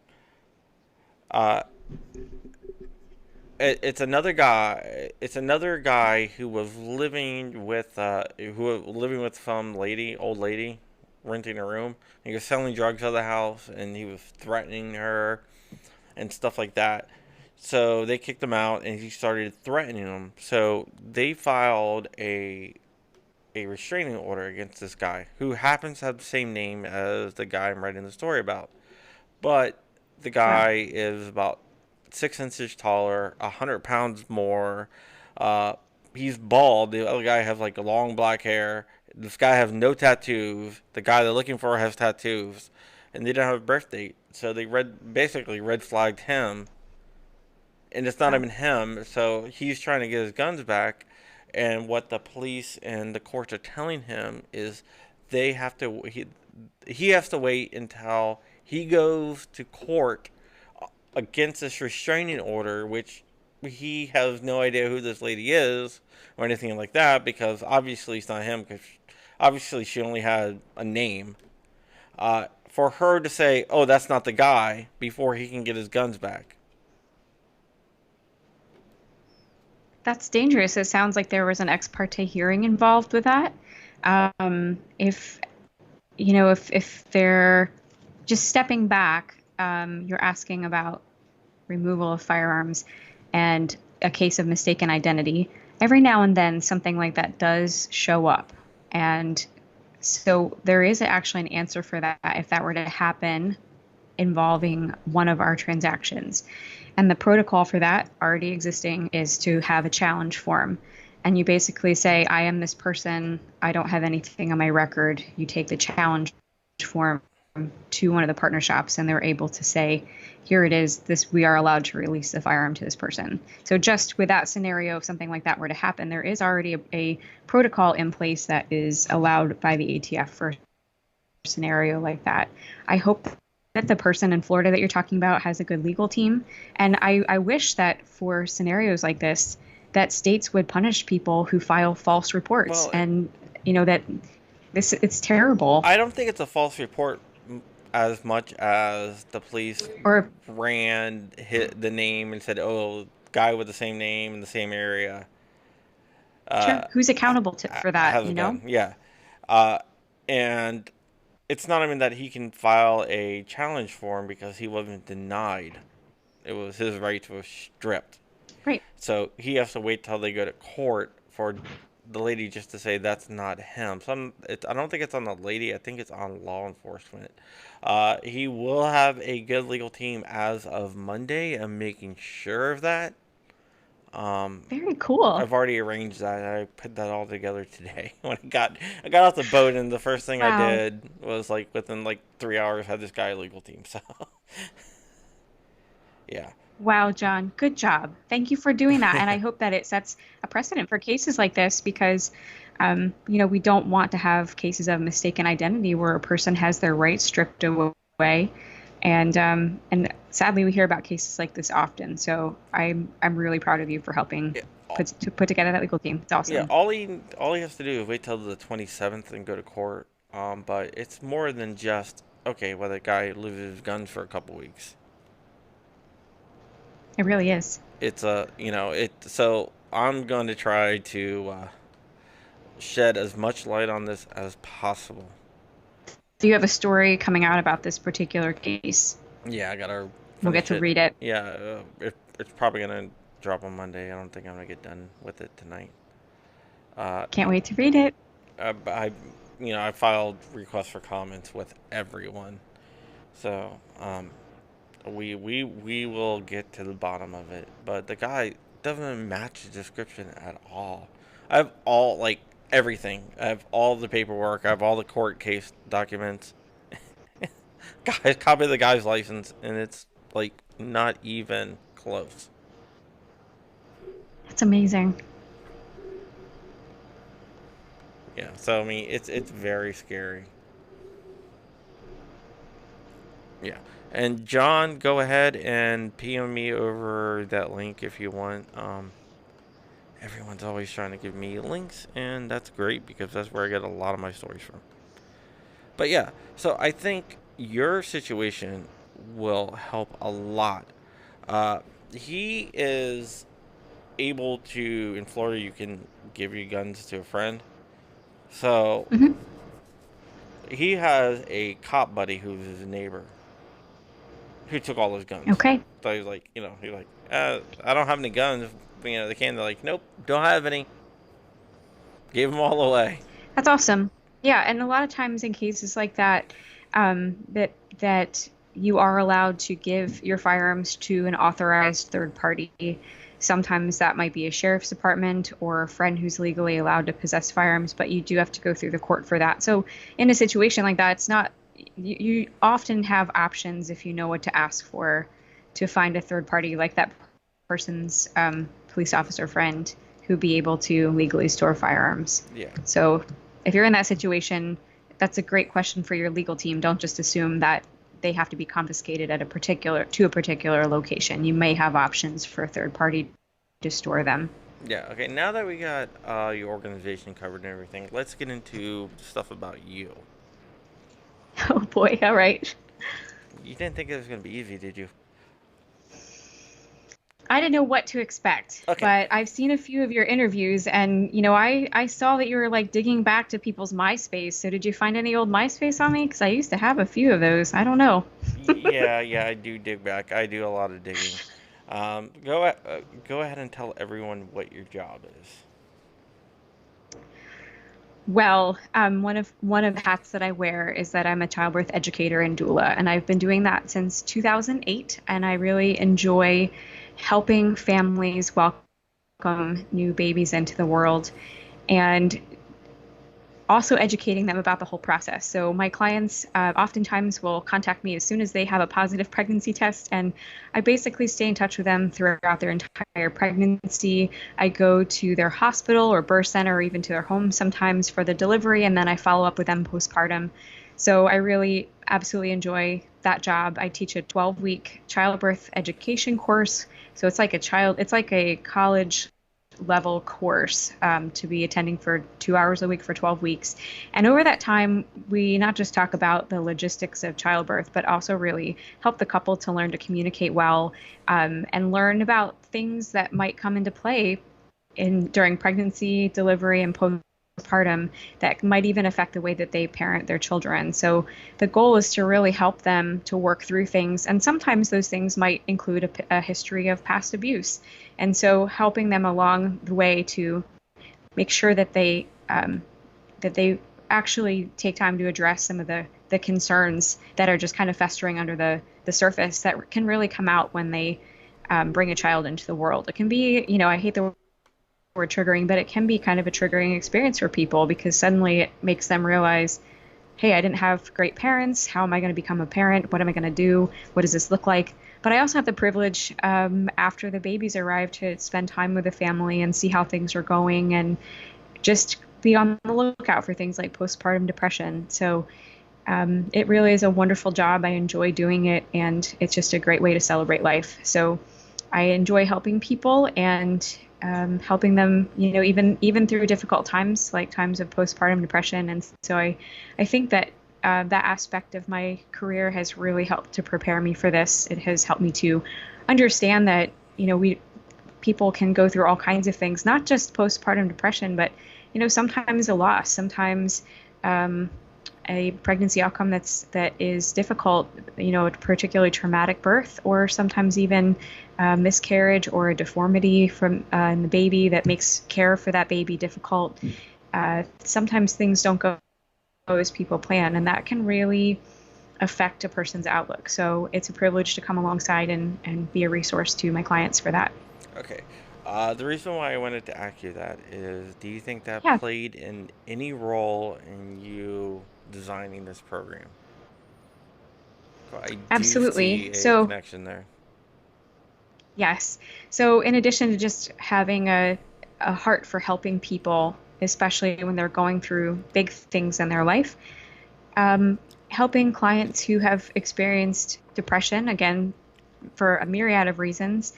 It's another guy. It's another guy who was living with some old lady, renting a room. He was selling drugs out of the house, and he was threatening her and stuff like that. So they kicked him out, and he started threatening them. So they filed a restraining order against this guy, who happens to have the same name as the guy I'm writing the story about. But the guy is about 6 inches taller, 100 pounds more. He's bald. The other guy has like long black hair. This guy has no tattoos. The guy they're looking for has tattoos, and they don't have a birth date. So they basically red flagged him, and it's not even him. So he's trying to get his guns back, and what the police and the courts are telling him is he has to wait until he goes to court against this restraining order, which he has no idea who this lady is or anything like that, because obviously it's not him, because obviously she only had a name. For her to say, oh, that's not the guy, before he can get his guns back. That's dangerous. It sounds like there was an ex parte hearing involved with that. If they're just stepping back, you're asking about removal of firearms and a case of mistaken identity. Every now and then something like that does show up. And so there is actually an answer for that if that were to happen involving one of our transactions. And the protocol for that already existing is to have a challenge form. And you basically say, I am this person. I don't have anything on my record. You take the challenge form to one of the partner shops, and they're able to say, here it is. We are allowed to release the firearm to this person. So just with that scenario, if something like that were to happen, there is already a protocol in place that is allowed by the ATF for a scenario like that. I hope that the person in Florida that you're talking about has a good legal team. And I wish that for scenarios like this, that states would punish people who file false reports. And, that it's terrible. I don't think it's a false report as much as the police hit the name and said, oh, guy with the same name in the same area. Sure. Who's accountable for that, Yeah. And it's not even that he can file a challenge form, because he wasn't denied. It was his rights were stripped. Right. So he has to wait till they go to court for the lady just to say that's not him. I don't think it's on the lady. I think it's on law enforcement. He will have a good legal team as of Monday. I'm making sure of that. Very cool. I've already arranged that. I put that all together today. When I got off the boat, and the first thing I did was within 3 hours had this guy a legal team. So yeah. Wow, John, good job. Thank you for doing that. And I hope that it sets a precedent for cases like this, because we don't want to have cases of mistaken identity where a person has their rights stripped away. And sadly, we hear about cases like this often. So I'm really proud of you for helping put together that legal team. It's awesome. Yeah, all he has to do is wait till the 27th and go to court. But it's more than just, okay, well, the guy loses his guns for a couple weeks. It really is. It's so I'm going to try to shed as much light on this as possible. Do you have a story coming out about this particular case? Yeah, I gotta. We'll get to read it. Yeah, it's probably gonna drop on Monday. I don't think I'm gonna get done with it tonight. Can't wait to read it. I filed requests for comments with everyone, so we will get to the bottom of it. But the guy doesn't match the description at all. I have everything. I have all the paperwork. I have all the court case documents. Guys, copy of the guy's license, and it's not even close. That's amazing. Yeah, so I mean, it's very scary. Yeah, and John, go ahead and PM me over that link if you want. Everyone's always trying to give me links, and that's great, because that's where I get a lot of my stories from. But yeah, so I think your situation will help a lot. He is able to, in Florida, you can give your guns to a friend. So he has a cop buddy who's his neighbor who took all his guns. Okay. So he's I don't have any guns. They came. They're like, nope, don't have any. Gave them all away. That's awesome. Yeah, and a lot of times in cases like that, that you are allowed to give your firearms to an authorized third party. Sometimes that might be a sheriff's department or a friend who's legally allowed to possess firearms, but you do have to go through the court for that. So in a situation like that, it's not, you often have options if you know what to ask for to find a third party like that person's police officer friend who'd be able to legally store firearms. Yeah. So if you're in that situation, that's a great question for your legal team. Don't just assume that they have to be confiscated at a particular location. You may have options for a third party to store them. Yeah. Okay. Now that we got your organization covered and everything, let's get into stuff about you. Oh boy. All right. You didn't think it was going to be easy, did you? I didn't know what to expect, but I've seen a few of your interviews, and I saw that you were like digging back to people's MySpace. So did you find any old MySpace on me? Because I used to have a few of those. I don't know. yeah, I do dig back. I do a lot of digging. Go ahead and tell everyone what your job is. Well, one of the hats that I wear is that I'm a childbirth educator and doula, and I've been doing that since 2008, and I really enjoy helping families welcome new babies into the world and also educating them about the whole process. So my clients oftentimes will contact me as soon as they have a positive pregnancy test, and I basically stay in touch with them throughout their entire pregnancy. I go to their hospital or birth center or even to their home sometimes for the delivery, and then I follow up with them postpartum. So I really absolutely enjoy that job. I teach a 12-week childbirth education course. So it's like a college level course to be attending for 2 hours a week for 12 weeks. And over that time, we not just talk about the logistics of childbirth, but also really help the couple to learn to communicate well and learn about things that might come into play during pregnancy, delivery, and postpartum that might even affect the way that they parent their children. So the goal is to really help them to work through things. And sometimes those things might include a history of past abuse. And so helping them along the way to make sure that they actually take time to address some of the concerns that are just kind of festering under the surface that can really come out when they bring a child into the world. It can be, I hate the word triggering, but it can be kind of a triggering experience for people because suddenly it makes them realize, hey, I didn't have great parents. How am I going to become a parent? What am I going to do? What does this look like? But I also have the privilege after the babies arrive to spend time with the family and see how things are going and just be on the lookout for things like postpartum depression. So it really is a wonderful job. I enjoy doing it, and it's just a great way to celebrate life. So I enjoy helping people and helping them, even through difficult times, like times of postpartum depression. And so I think that that aspect of my career has really helped to prepare me for this. It has helped me to understand that, people can go through all kinds of things, not just postpartum depression, but, sometimes a loss, sometimes a pregnancy outcome that is difficult, a particularly traumatic birth, or sometimes even miscarriage or a deformity from in the baby that makes care for that baby difficult. Sometimes things don't go as people plan, and that can really affect a person's outlook. So it's a privilege to come alongside and be a resource to my clients for that. Okay. The reason why I wanted to ask you that is, do you think that played in any role in you designing this program? Absolutely. Do see a connection there. Yes. So in addition to just having a heart for helping people, especially when they're going through big things in their life, helping clients who have experienced depression, again, for a myriad of reasons,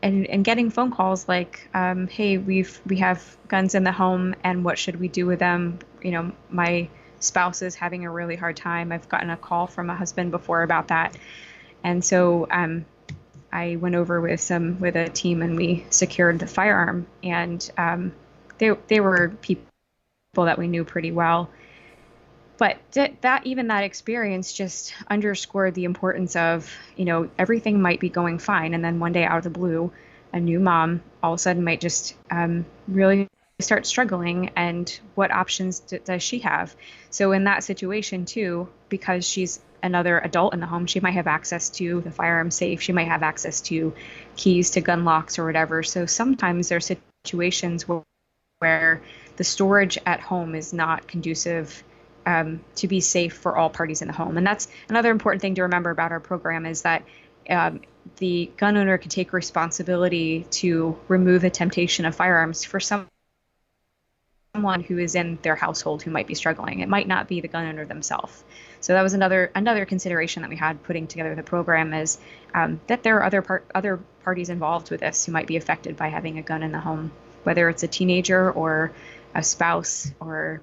and getting phone calls like, hey, we have guns in the home, and what should we do with them? My spouse is having a really hard time. I've gotten a call from a husband before about that. And so I went over with a team, and we secured the firearm, and they were people that we knew pretty well. But that experience just underscored the importance of, everything might be going fine, and then one day out of the blue, a new mom all of a sudden might just really start struggling, and what options does she have? So in that situation too, because she's another adult in the home, she might have access to the firearm safe, she might have access to keys to gun locks or whatever. So sometimes there are situations where the storage at home is not conducive to be safe for all parties in the home. And that's another important thing to remember about our program, is that the gun owner can take responsibility to remove the temptation of firearms for someone who is in their household who might be struggling. It might not be the gun owner themselves. So that was another consideration that we had putting together the program, is that there are other parties involved with this who might be affected by having a gun in the home, whether it's a teenager or a spouse or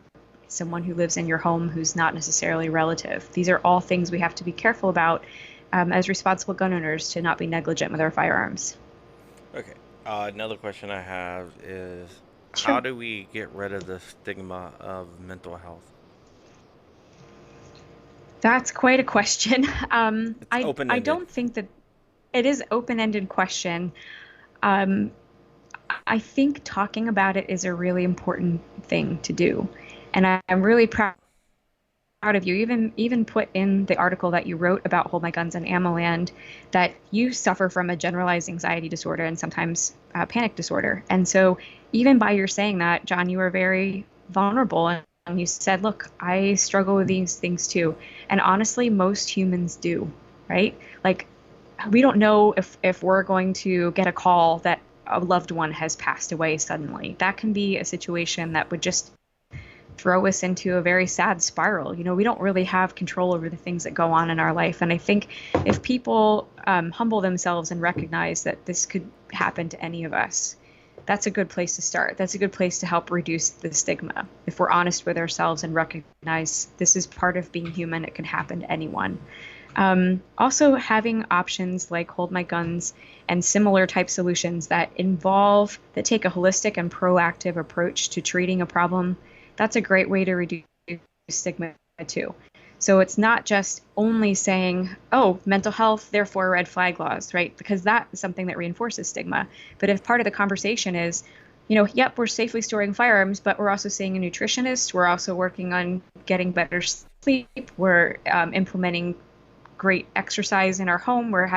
someone who lives in your home who's not necessarily a relative. These are all things we have to be careful about as responsible gun owners, to not be negligent with our firearms. Okay. Another question I have is, Sure. how do we get rid of the stigma of mental health? That's quite a question. It's open-ended. I don't think that it is open-ended question. I think talking about it is a really important thing to do. And I'm really proud of you. Even put in the article that you wrote about Hold My Guns and Ammo Land that you suffer from a generalized anxiety disorder and sometimes panic disorder. And so even by your saying that, John, you were very vulnerable, and you said, look, I struggle with these things too. And honestly, most humans do, right? Like, we don't know if we're going to get a call that a loved one has passed away suddenly. That can be a situation that would just throw us into a very sad spiral. We don't really have control over the things that go on in our life. And I think if people humble themselves and recognize that this could happen to any of us, that's a good place to start. That's a good place to help reduce the stigma. If we're honest with ourselves and recognize this is part of being human, it can happen to anyone. Also, having options like Hold My Guns and similar type solutions that take a holistic and proactive approach to treating a problem, that's a great way to reduce stigma too. So it's not just only saying, oh, mental health, therefore red flag laws, right? Because that is something that reinforces stigma. But if part of the conversation is, yep, we're safely storing firearms, but we're also seeing a nutritionist, we're also working on getting better sleep, we're implementing great exercise in our home, we're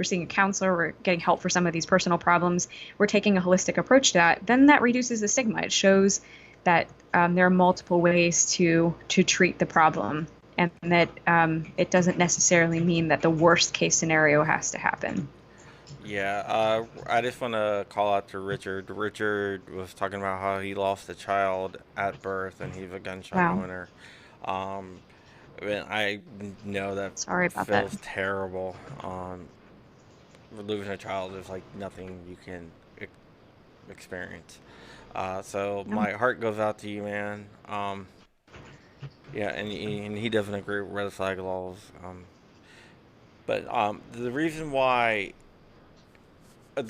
seeing a counselor, we're getting help for some of these personal problems, we're taking a holistic approach to that, then that reduces the stigma. It shows that there are multiple ways to treat the problem, and that it doesn't necessarily mean that the worst case scenario has to happen. Yeah, I just want to call out to Richard. Richard was talking about how he lost a child at birth, and he's a gunshot owner. I know that Sorry about feels that. terrible. Losing a child is like nothing you can experience. So my heart goes out to you, man. Yeah, and he doesn't agree with red flag laws. But the reason why I'm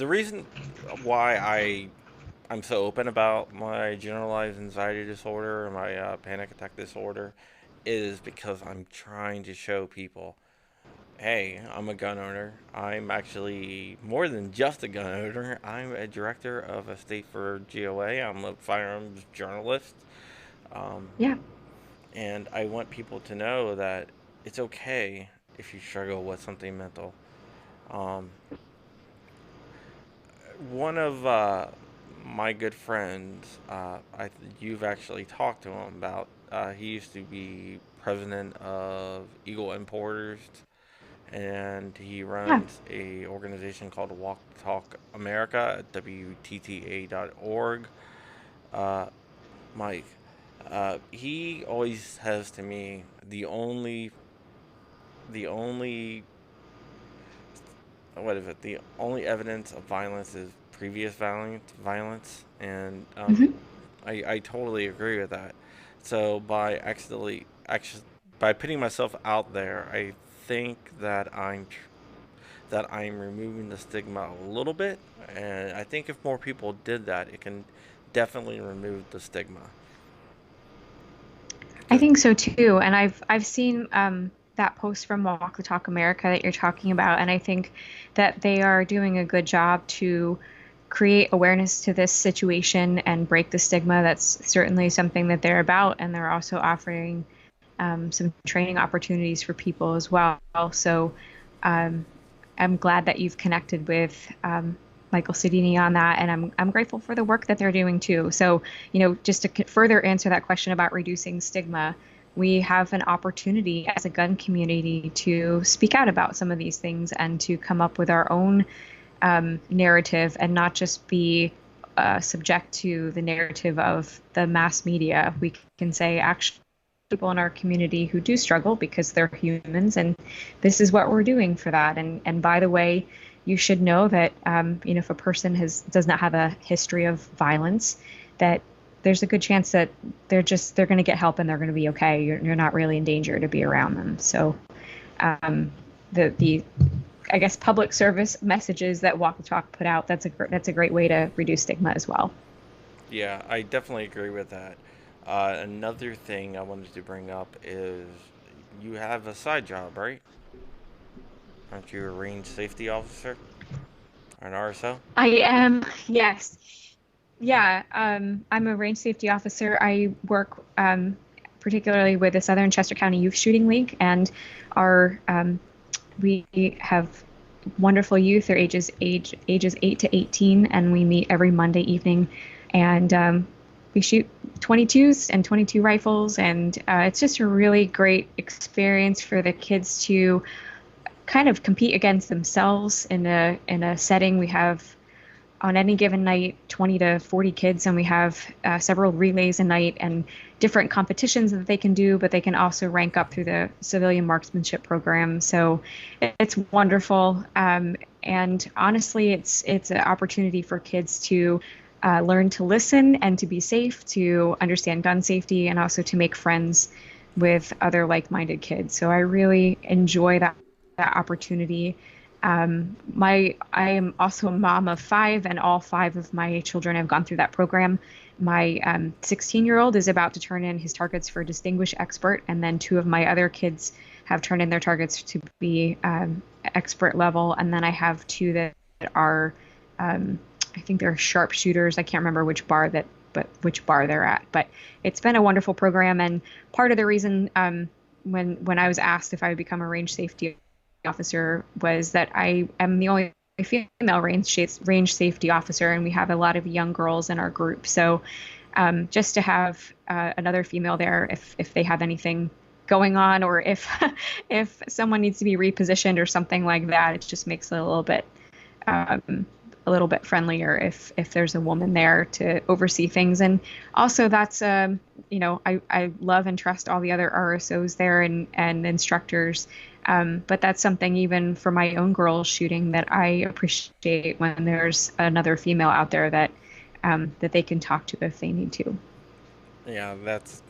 so open about my generalized anxiety disorder and my panic attack disorder is because I'm trying to show people, hey, I'm a gun owner. I'm actually more than just a gun owner. I'm a director of a state for GOA. I'm a firearms journalist. Yeah. And I want people to know that it's okay if you struggle with something mental. One of my good friends, you've actually talked to him about. He used to be president of Eagle Importers, and he runs a organization called Walk Talk America at WTTA.org. Mike, he always says to me, the only what is it? The only evidence of violence is previous violence, and I totally agree with that. So by putting myself out there, I think that I'm removing the stigma a little bit, and I think if more people did that, it can definitely remove the stigma. I think so too, and I've seen that post from Walk the Talk America that you're talking about, and I think that they are doing a good job to create awareness to this situation and break the stigma. That's certainly something that they're about, and they're also offering some training opportunities for people as well. So I'm glad that you've connected with Michael Sidini on that, and I'm grateful for the work that they're doing too. So, just to further answer that question about reducing stigma, we have an opportunity as a gun community to speak out about some of these things and to come up with our own narrative and not just be subject to the narrative of the mass media. We can say, actually, people in our community who do struggle because they're humans, and this is what we're doing for that. And by the way, you should know that if a person does not have a history of violence, that there's a good chance that they're going to get help and they're going to be okay. You're not really in danger to be around them. So the I guess public service messages that Walk the Talk put out, that's a great way to reduce stigma as well. Yeah, I definitely agree with that. Another thing I wanted to bring up is you have a side job, right? Aren't you a range safety officer or an RSO? I am, yes. Yeah, I'm a range safety officer. I work particularly with the Southern Chester County Youth Shooting League, and we have wonderful youth. They're ages 8 to 18, and we meet every Monday evening, and we shoot 22s and 22 rifles, and it's just a really great experience for the kids to kind of compete against themselves in a setting. We have on any given night 20 to 40 kids, and we have several relays a night and different competitions that they can do, but they can also rank up through the civilian marksmanship program. So it's wonderful, and honestly, it's an opportunity for kids to learn to listen and to be safe, to understand gun safety, and also to make friends with other like-minded kids. So I really enjoy that opportunity. I am also a mom of 5, and all 5 of my children have gone through that program. My 16-year-old is about to turn in his targets for Distinguished Expert, and then 2 of my other kids have turned in their targets to be expert level, and then I have 2 that are I think they're sharpshooters. I can't remember which bar they're at, but it's been a wonderful program. And part of the reason when I was asked if I would become a range safety officer was that I am the only female range safety officer, and we have a lot of young girls in our group. So just to have another female there, if they have anything going on, or if someone needs to be repositioned or something like that, it just makes it a little bit friendlier if there's a woman there to oversee things. And also that's I love and trust all the other RSOs there and instructors, but that's something even for my own girls shooting that I appreciate when there's another female out there that they can talk to if they need to. Yeah, that's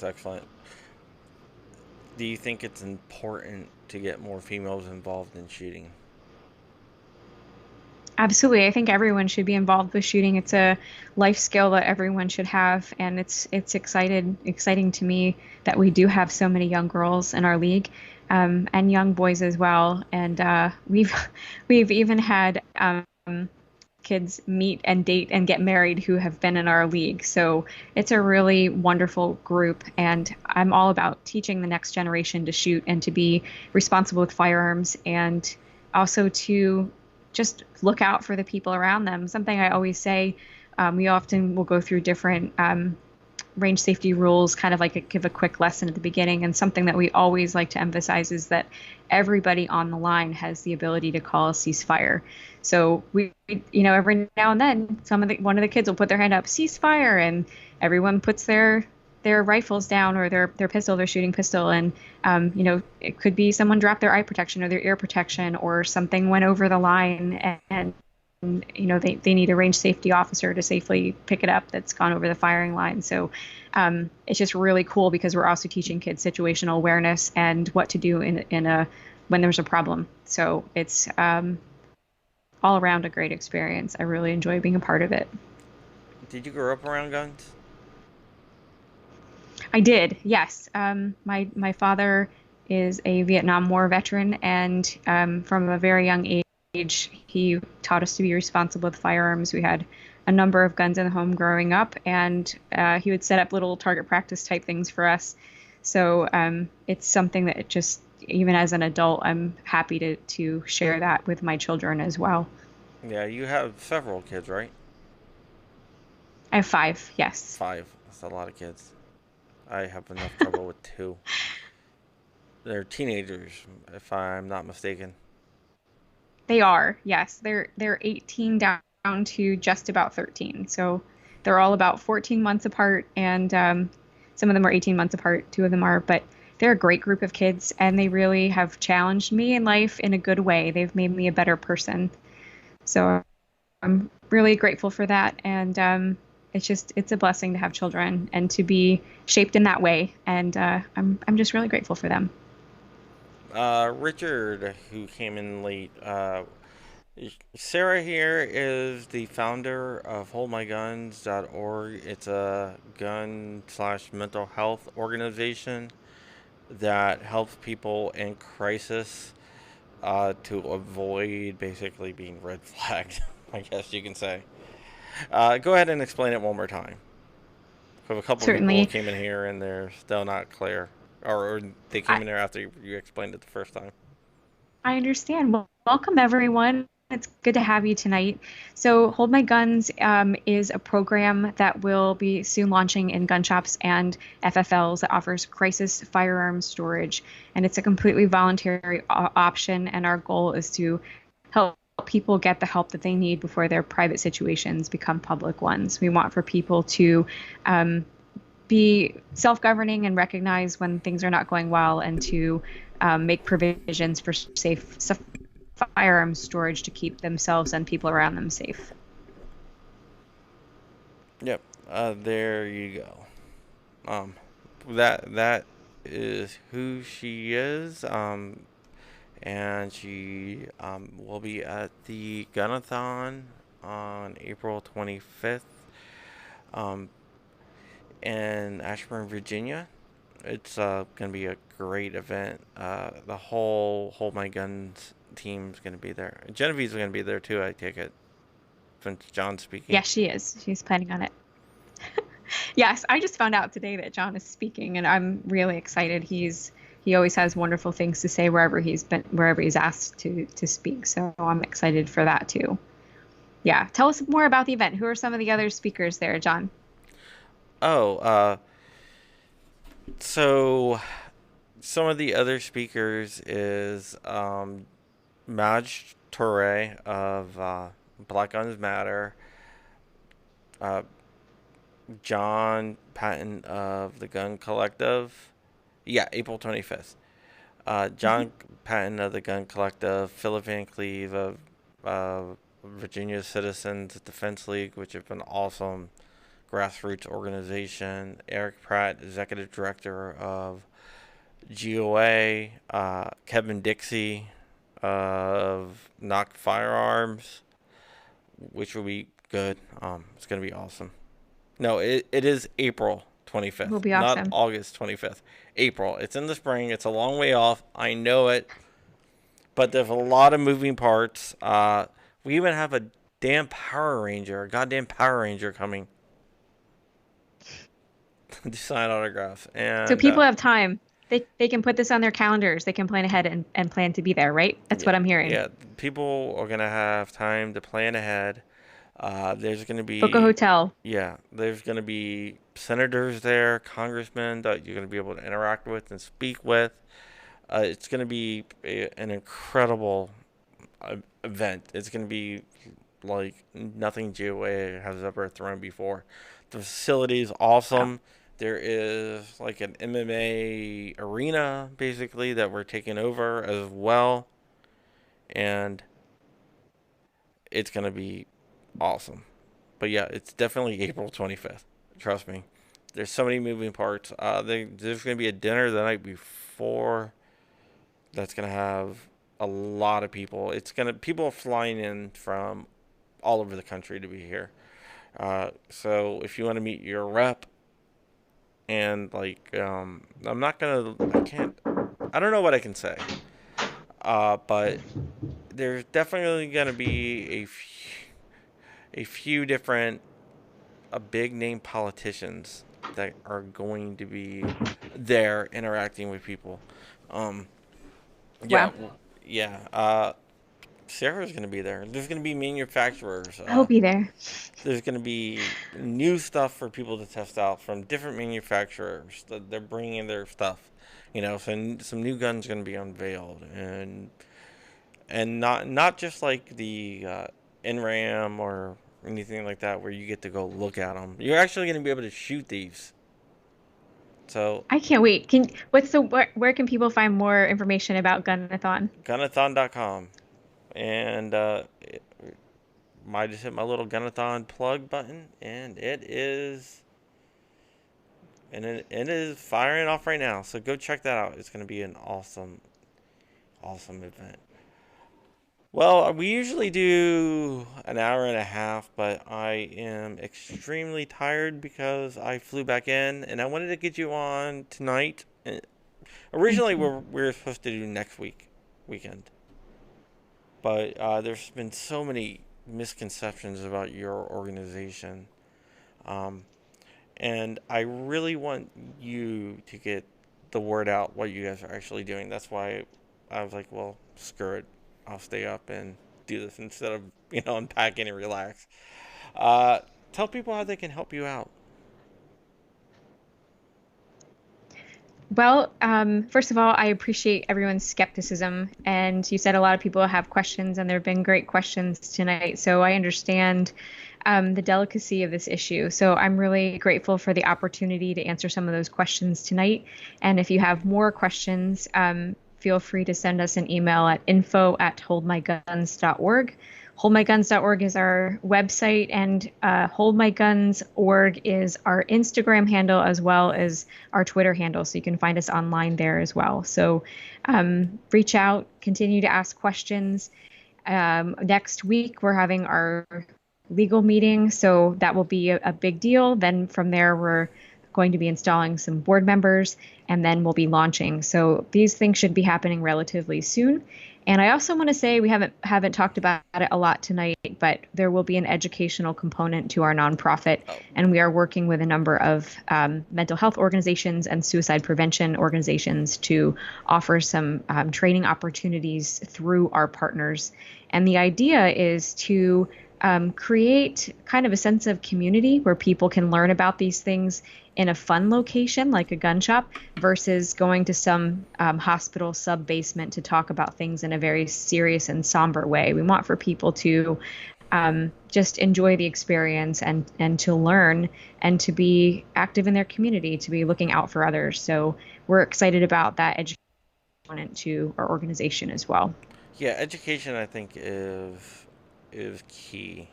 excellent. Do you think it's important to get more females involved in shooting? Absolutely. I think everyone should be involved with shooting. It's a life skill that everyone should have, and it's exciting to me that we do have so many young girls in our league, and young boys as well. And we've even had kids meet and date and get married who have been in our league. So it's a really wonderful group, and I'm all about teaching the next generation to shoot and to be responsible with firearms, and also to just look out for the people around them. Something I always say, we often will go through different range safety rules, kind of like give a quick lesson at the beginning. And something that we always like to emphasize is that everybody on the line has the ability to call a ceasefire. So we every now and then, one of the kids will put their hand up, ceasefire, and everyone puts their rifles down or their pistol, their shooting pistol, and it could be someone dropped their eye protection or their ear protection, or something went over the line, and they need a range safety officer to safely pick it up that's gone over the firing line. So it's just really cool because we're also teaching kids situational awareness and what to do when there's a problem. So it's all around a great experience. I really enjoy being a part of it. Did you grow up around guns? I did, yes. My father is a Vietnam War veteran, and from a very young age, he taught us to be responsible with firearms. We had a number of guns in the home growing up, and he would set up little target practice type things for us. So it's something that just, even as an adult, I'm happy to share that with my children as well. Yeah, you have several kids, right? I have 5, yes. 5. That's a lot of kids. I have enough trouble with 2. They're teenagers, if I'm not mistaken. They are, yes. They're 18 down to just about 13. So they're all about 14 months apart, and some of them are 18 months apart. 2 of them are, but they're a great group of kids, and they really have challenged me in life in a good way. They've made me a better person. So I'm really grateful for that, and it's a blessing to have children and to be shaped in that way. And I'm just really grateful for them. Richard, who came in late. Sarah here is the founder of holdmyguns.org. It's a gun/mental health organization that helps people in crisis to avoid basically being red flagged, I guess you can say. Go ahead and explain it one more time. Because a couple Certainly. of people came in here and they're still not clear. Or they came in there after you explained it the first time. I understand. Well, welcome, everyone. It's good to have you tonight. So Hold My Guns is a program that will be soon launching in gun shops and FFLs that offers crisis firearm storage. And it's a completely voluntary option. And our goal is to help people get the help that they need before their private situations become public ones. We want for people to be self-governing and recognize when things are not going well, and to make provisions for safe firearms storage to keep themselves and people around them safe. Yep. There you go. That is who she is. And she will be at the Gunathon on April 25th in Ashburn, Virginia. It's going to be a great event. The whole Hold My Guns team's going to be there. Genevieve's going to be there too, I take it, since John's speaking. Yes, she is. She's planning on it. Yes, I just found out today that John is speaking, and I'm really excited. He always has wonderful things to say wherever he's asked to speak. So I'm excited for that too. Yeah, tell us more about the event. Who are some of the other speakers there, John? So some of the other speakers is Maj Toure of Black Guns Matter, John Patton of the Gun Collective. Yeah, April 25th. John Patton of the Gun Collective, Philip Van Cleve of Virginia Citizens Defense League, which have been awesome grassroots organization. Eric Pratt, Executive Director of GOA. Kevin Dixie of Knock Firearms, which will be good. It's going to be awesome. No, it is April 25th. Will be awesome. Not August 25th. April. It's in the spring. It's a long way off. I know it. But there's a lot of moving parts. We even have a goddamn Power Ranger coming to sign autographs. And so people have time. They can put this on their calendars. They can plan ahead and plan to be there, right? That's what I'm hearing. Yeah, people are going to have time to plan ahead. There's going to be... book a hotel. Yeah, there's going to be senators there, congressmen that you're going to be able to interact with and speak with. It's going to be an incredible event. It's going to be like nothing GOA has ever thrown before. The facility is awesome. Wow. There is like an MMA arena, basically, that we're taking over as well. And it's going to be awesome. But yeah, it's definitely April 25th. Trust me. There's so many moving parts. There's going to be a dinner the night before that's going to have a lot of people. People are flying in from all over the country to be here. So if you want to meet your rep, and like I'm not gonna, I don't know what I can say, but there's definitely gonna be a few different big name politicians that are going to be there interacting with people. Um, yeah, Wow. yeah. Sarah's going to be there. There's going to be manufacturers. I'll be there. There's going to be new stuff for people to test out from different manufacturers. They're bringing their stuff. So some new guns going to be unveiled, and not just like the NRAM or anything like that where you get to go look at them. You're actually going to be able to shoot these. So I can't wait. Where can people find more information about Gunathon? Gunathon.com, and might just hit my little Gunathon plug button, and it is firing off right now. So go check that out. It's going to be an awesome event. Well, we usually do an hour and a half, but I am extremely tired because I flew back in, and I wanted to get you on tonight. Originally, we were supposed to do next weekend, but there's been so many misconceptions about your organization, and I really want you to get the word out what you guys are actually doing. That's why I was like, well, screw it. I'll stay up and do this instead of, unpacking and relax. Tell people how they can help you out. Well, first of all, I appreciate everyone's skepticism. And you said a lot of people have questions, and there have been great questions tonight. So I understand the delicacy of this issue. So I'm really grateful for the opportunity to answer some of those questions tonight. And if you have more questions, feel free to send us an email at info@holdmyguns.org. Holdmyguns.org is our website, and holdmyguns.org is our Instagram handle as well as our Twitter handle. So you can find us online there as well. So reach out, continue to ask questions. Next week, we're having our legal meeting, so that will be a big deal. Then from there, we're going to be installing some board members, and then we'll be launching. So these things should be happening relatively soon. And I also want to say we haven't talked about it a lot tonight, but there will be an educational component to our nonprofit, and we are working with a number of mental health organizations and suicide prevention organizations to offer some training opportunities through our partners. And the idea is to create kind of a sense of community where people can learn about these things in a fun location like a gun shop versus going to some hospital sub-basement to talk about things in a very serious and somber way. We want for people to just enjoy the experience and to learn and to be active in their community, to be looking out for others. So we're excited about that education component to our organization as well. Yeah, education I think is key.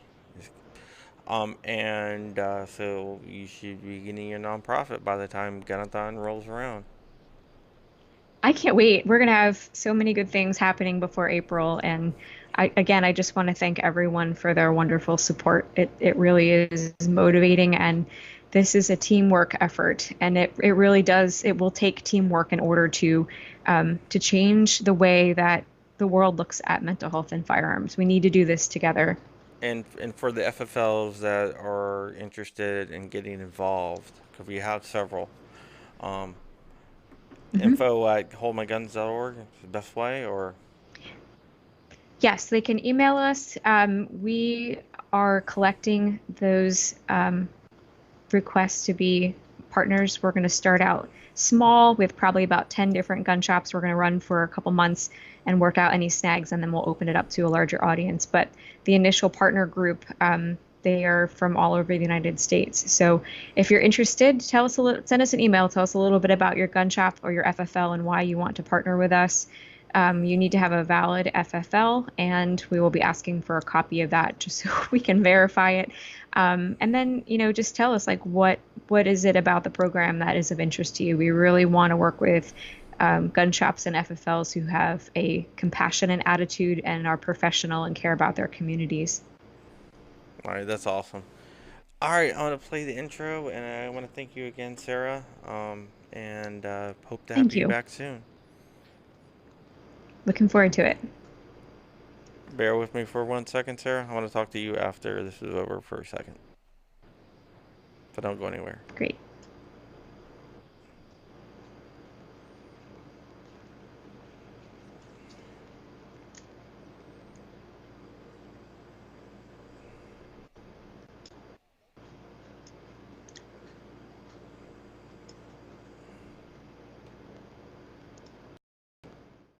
So you should be getting your nonprofit by the time Gunathon rolls around. I can't wait. We're going to have so many good things happening before April. And I just want to thank everyone for their wonderful support. It really is motivating. And this is a teamwork effort. And it really does. It will take teamwork in order to change the way that the world looks at mental health and firearms. We need to do this together. And for the FFLs that are interested in getting involved, because we have several, info at holdmyguns.org is the best way, or? Yes, they can email us. We are collecting those requests to be partners. We're going to start out small with probably about 10 different gun shops. We're going to run for a couple months and work out any snags, and then we'll open it up to a larger audience. But the initial partner group, they are from all over the United States. So if you're interested, send us an email. Tell us a little bit about your gun shop or your FFL and why you want to partner with us. You need to have a valid FFL, and we will be asking for a copy of that just so we can verify it. And then, just tell us what is it about the program that is of interest to you. We really want to work with gun shops and FFLs who have a compassionate attitude and are professional and care about their communities. All right, that's awesome. All right, I'm going to play the intro, and I want to thank you again, Sarah, and hope to have you back soon. Looking forward to it. Bear with me for 1 second, Sarah. I want to talk to you after this is over for a second. So don't go anywhere. Great.